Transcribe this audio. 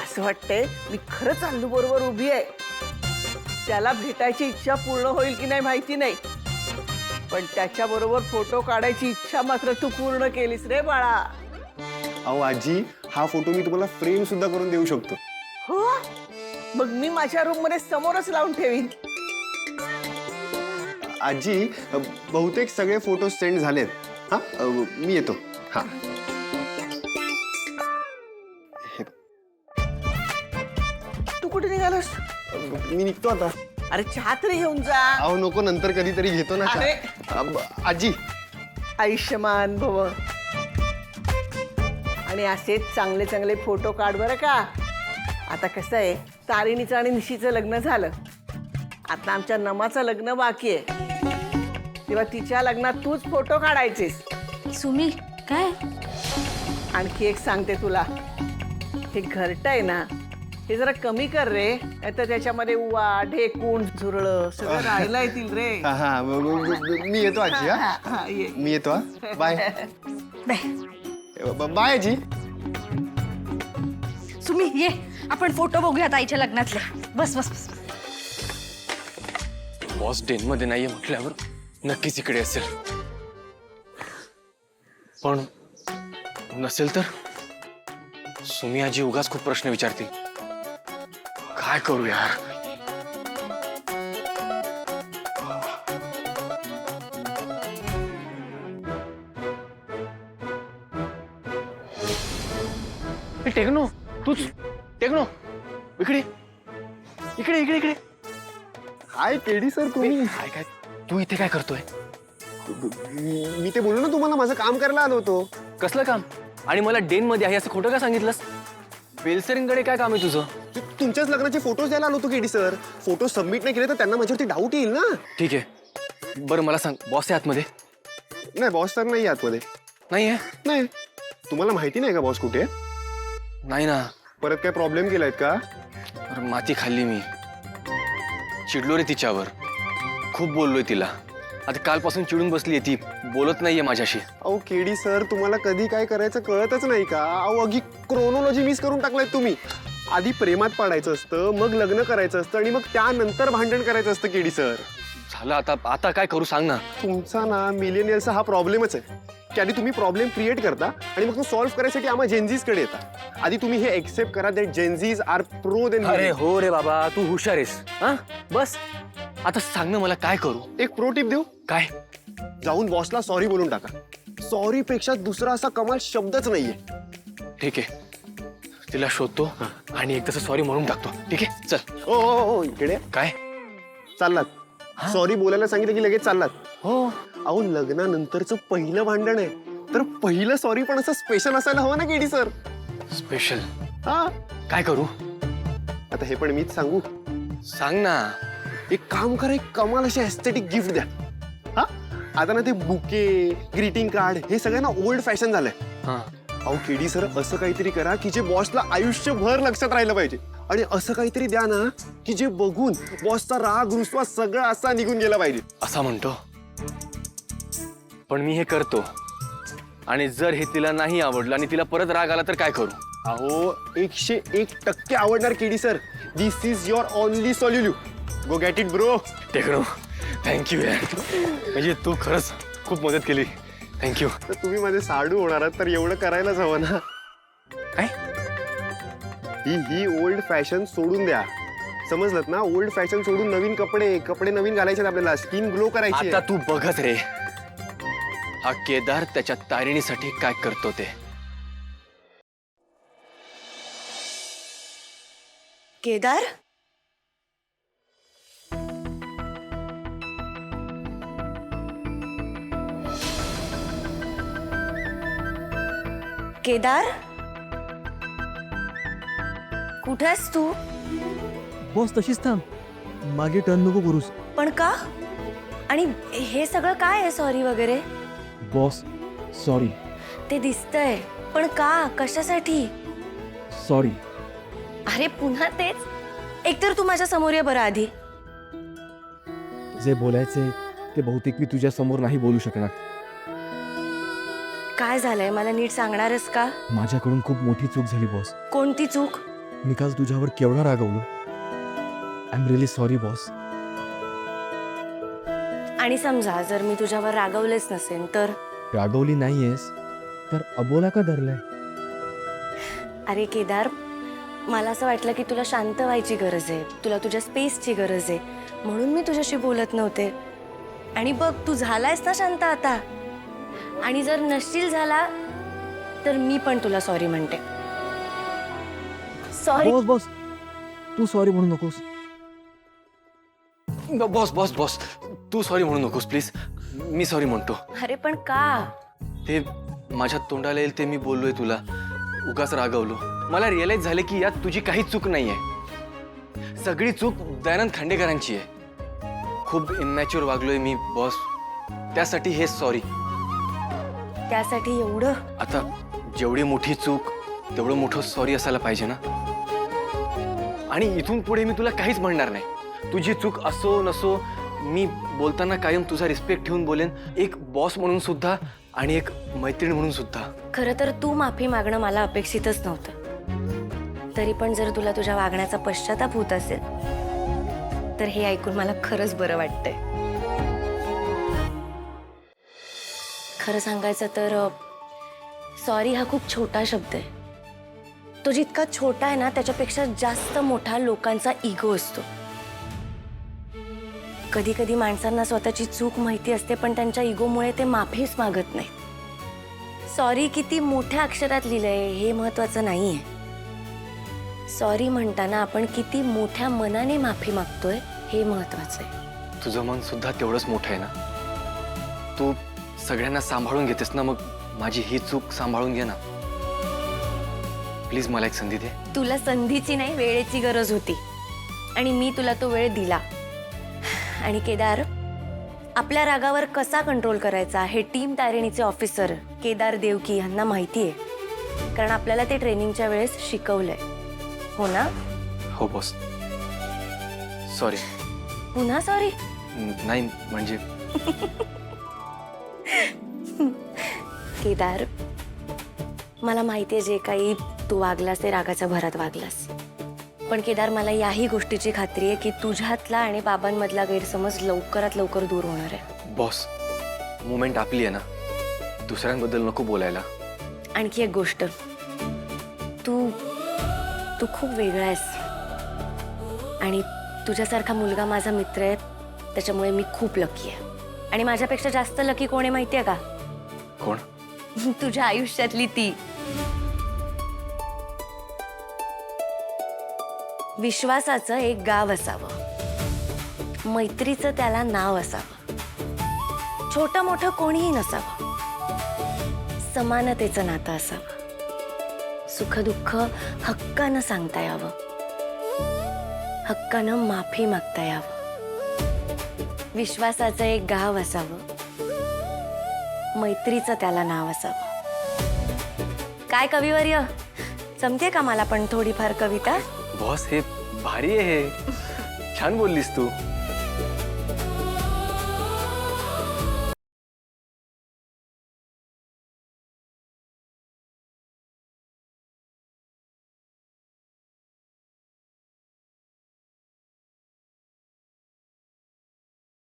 असं वाटतंय मी खरंच अल्लू बरोबर उभी आहे. त्याला भेटायची इच्छा पूर्ण होईल की नाही माहिती नाही, पण त्याच्या बरोबर फोटो काढायची इच्छा मात्र तू पूर्ण केलीस रे बाळा. अहो आजी, हा फोटो मी तुम्हाला फ्रेम सुद्धा करून देऊ शकतो. हो, मग मी माझ्या रूम मध्ये समोरच लावून ठेवीन. आजी, बहुतेक सगळे फोटो सेंड झालेत. हा, मी येतो. हा, तू कुठे निघालास? मी निघतो आता. अरे चहा तरी घेऊन जा. अहो नको, नंतर कधीतरी घेतो ना चहा. अरे. आजी, आयुष्यमान भव. आणि असेच चांगले चांगले फोटो काढ बरं का. आता कसं आहे, तारिणीचं आणि निशीचं लग्न झालं, आता आमच्या नमाचं लग्न बाकी आहे. तेव्हा तिच्या लग्नात तूच फोटो काढायचेस. सुमी काय? आणखी एक सांगते तुला, हे घरट आहे ना, हे जरा कमी कर रे, नाहीतर त्याच्यामध्ये उवा ढेकूण झुरळ सगळं राहिलं येतील रे. हा हा, मी येतो आजी. हा, हा, ये. मी येतो. हा, बाय. बाय आजी. सुमी ये, आपण फोटो बघूयात आईच्या लग्नातले. बस बस बस. बॉस डेनमध्ये नाहीये म्हटल्यावर नक्कीच इकडे असेल, पण नसेल तर सुमी आजी उगाच खूप प्रश्न विचारतील. काय करू यार? टेक्नो, तूच टेक्नो, इकडे इकडे इकडे इकडे. हाय केडी सर, तुम्ही? काय काय तू इथे काय करतोय? मी ते बोललो ना तुम्हाला, माझं काम करायला आलो होतो. कसलं काम? आणि मला डेन मध्ये आहे असं खोटं का सांगितलंस? बेलसरींकडे काय काम आहे तुझं? तुमच्याच लग्नाचे फोटोज द्यायला आलो होतो केडी सर. फोटो सबमिट नाही केले तर त्यांना माझ्यावरती डाऊट येईल ना. ठीक आहे, बरं मला सांग, बॉस आहे आतमध्ये? नाही, बॉस तर नाही आतमध्ये. नाही आहे? नाही. तुम्हाला माहिती नाही का बॉस कुठे आहे? नाही ना. परत काय प्रॉब्लेम केलायत का? अरे माती खाल्ली मी, चिडलो रे तिच्यावर, खूप बोललोय तिला. आता कालपासून चिडून बसलीये ती, बोलत नाहीये माझ्याशी. अहो केडी सर, तुम्हाला कधी काय करायचं कळतच नाही का? अहो अगदी क्रोनॉलॉजी मिस करून टाकलाय तुम्ही. आधी प्रेमात पडायचं असतं, मग लग्न करायचं असतं, आणि मग त्यानंतर भांडण करायचं असतं केडी सर. झालं आता, आता काय करू सांग ना. तुमचा ना मिलेनियलचा हा प्रॉब्लेमच आहे की आधी तुम्ही प्रॉब्लेम क्रिएट करता आणि मग तो सॉल्व्ह करायसाठी आम्हा जेनझीजकडे येता. आधी तुम्ही हे एक्सेप्ट करा दॅट जेनझीज आर प्रो देन. अरे हो रे बाबा, तू हुशार आहेस. हा बस, आता सांग ना मला काय करू. एक प्रो टिप देऊ? काय? जाऊन बॉसला सॉरी बोलून टाका. सॉरी पेक्षा दुसरा असा कमाल शब्दच नाहीये. ठीक आहे, तिला शोधतो आणि एक तसं सॉरी म्हणून टाकतो. ठीक आहे, चल. ओ इकडे काय चाललात? सॉरी बोलायला सांगितलं की लगेच चाललात? हो. अहो लग्नानंतरचं पहिलं भांडण आहे, तर पहिलं सॉरी पण असं स्पेशल असायला हवं ना केडी सर. स्पेशल? हा, काय करू? आता हे पण मीच सांगू? सांग ना. एक काम करा, एक कमाल अशी एस्थेटिक गिफ्ट द्या. हा, आता ना ते बुके, ग्रीटिंग कार्ड हे सगळं ना ओल्ड फॅशन झालंय. हा, अहो केडी सर, असं काहीतरी करा की जे बॉसला आयुष्यभर लक्षात राहिलं पाहिजे. आणि असं काहीतरी द्या ना की जे बघून बॉसचा राग रुसवा सगळं असा निघून गेला पाहिजे. असा म्हणतो, पण मी हे करतो. आणि जर हे तिला नाही आवडलं आणि तिला परत राग आला तर काय करू? अहो 101% आवडणार KD sir. This is your only solution. Go get it bro. Techno, thank you यार, म्हणजे तू खरंच खूप मदत केली. थँक्यू. तर तुम्ही माझे साडू होणार आहात तर एवढं करायलाच हवं ना. काय? ही ओल्ड फॅशन सोडून द्या. समजलं ना? ओल्ड फॅशन सोडून नवीन कपडे नवीन घालायचे आपल्याला. स्किन ग्लो करायची. आता तू बघत रे, हा केदार त्याच्या तारिणीसाठी काय करतो ते. केदार? केदार, कुठे आहेस तू? बॉस तशीच थांब, मागे टर्न नको करूस. पण का? आणि हे सगळं काय आहे सॉरी वगैरे? Boss sorry. ते दिसतंय, पण का? कशासाठी? सॉरी. अरे पुन्हा तेच? एकतर तू माझ्या समोर ये बरं आधी. जे बोलायचे ते बहुतेक मी तुझ्या समोर नाही बोलू शकणार. काय झालंय मला नीट सांगणारस का? माझ्याकडून खूप मोठी चूक झाली बॉस. कोणती चूक? मी काल तुझ्यावर केवढा रागवलो. I am really sorry boss. आणि समजा जर मी तुझ्यावर रागवलेच नसेन तर? रागवली नाहीयेस तर अबोला का धरलाय? अरे केदार, मला असं वाटलं की तुला शांत व्हायची गरज आहे, तुला तुझ्या स्पेसची गरज आहे, म्हणून मी तुझ्याशी बोलत नव्हते. आणि बघ, तू झालायस ना शांत आता. आणि जर नसशील झाला तर मी पण तुला सॉरी म्हणते. सॉरी. बॉस बॉस, तू सॉरी म्हणू नकोस. बॉस बॉस बॉस, तू सॉरी म्हणू नकोस प्लीज. मी सॉरी म्हणतो. अरे पण का? ते माझ्या तोंडाला येईल ते मी बोललोय तुला. उगाच रागवलो. मला रिअलाइज झालं की यात तुझी काही चूक नाहीये. सगळी चूक दयानंद खांडेकरांची आहे. खूप इमॅच्युअर वागलोय मी बॉस. त्यासाठी हे सॉरी. त्यासाठी एवढं? आता जेवढी मोठी चूक तेवढं मोठं सॉरी असायला पाहिजे ना. आणि इथून पुढे मी तुला काहीच म्हणणार नाही. तुझी चूक असो नसो, मी बोलताना कायम तुझा रिस्पेक्ट ठेवून बोलेन. एक बॉस म्हणून सुद्धा आणि एक मैत्रीण म्हणून सुद्धा. खरं तर तू माफी मागणं मला अपेक्षितच नव्हतं. तरी पण जर तुला तुझ्या वागण्याचा पश्चाताप होत असेल तर हे ऐकून मला खरंच बरं वाटतंय. खरं सांगायचं तर सॉरी हा खूप छोटा शब्द आहे. तो जितका छोटा आहे ना, त्याच्यापेक्षा जास्त मोठा लोकांचा इगो असतो. कधी कधी माणसांना स्वतःची चूक माहिती असते, पण त्यांच्या इगोमुळे ते माफीच मागत नाहीत. सॉरी किती मोठ्या अक्षरात लिहिलंय हे महत्वाचं नाहीये. सॉरी म्हणताना आपण किती मोठ्या मनाने माफी मागतोय हे महत्वाचं आहे. तुझं मन सुद्धा तेवढंच मोठं आहे ना. तू सगळ्यांना सांभाळून घेतेस ना, मग माझी ही चूक सांभाळून घे ना प्लीज. मला एक संधी दे. तुला संधीची नाही, वेळेची गरज होती आणि मी तुला तो वेळ दिला. आणि केदार, आपल्या रागावर कसा कंट्रोल करायचा हे टीम तारिणीचे ऑफिसर केदार देवकी यांना माहिती आहे. कारण आपल्याला ते ट्रेनिंगच्या वेळेस शिकवलंय. हो ना? हो बॉस. सॉरी. पुन्हा सॉरी? नाही म्हणजे केदार, मला माहिती आहे जे काही तू वागलास ते रागाच्या भरात वागलास. पण केदार, मला याही गोष्टीची खात्री आहे की तुझ्यातला आणि बाबांमधला गैरसमज लवकरात लवकर दूर होणार आहे. बॉस, मुमेंट आपली आहे ना, दुसऱ्यांबद्दल नको बोलायला. आणखी एक गोष्ट, तू तू खूप वेगळा आहेस. आणि तुझ्यासारखा मुलगा माझा मित्र आहे, त्याच्यामुळे मी खूप लकी आहे. आणि माझ्यापेक्षा जास्त लकी कोण आहे माहिती आहे का? कोण? तुझ्या आयुष्यातली ती. विश्वासाचं एक गाव असावं, मैत्रीचं त्याला नाव असावं, छोटं मोठं कोणीही नसावं, समानतेचं नातं असावं, सुखदुःख हक्कानं सांगता यावं, हक्कानं माफी मागता यावं. विश्वासाचं एक गाव असावं, मैत्रीचं त्याला नाव असावं. काय कविवर्य, जमते का मला पण थोडीफार कविता? बॉस, हे भारी आहे. हे छान बोललीस तू.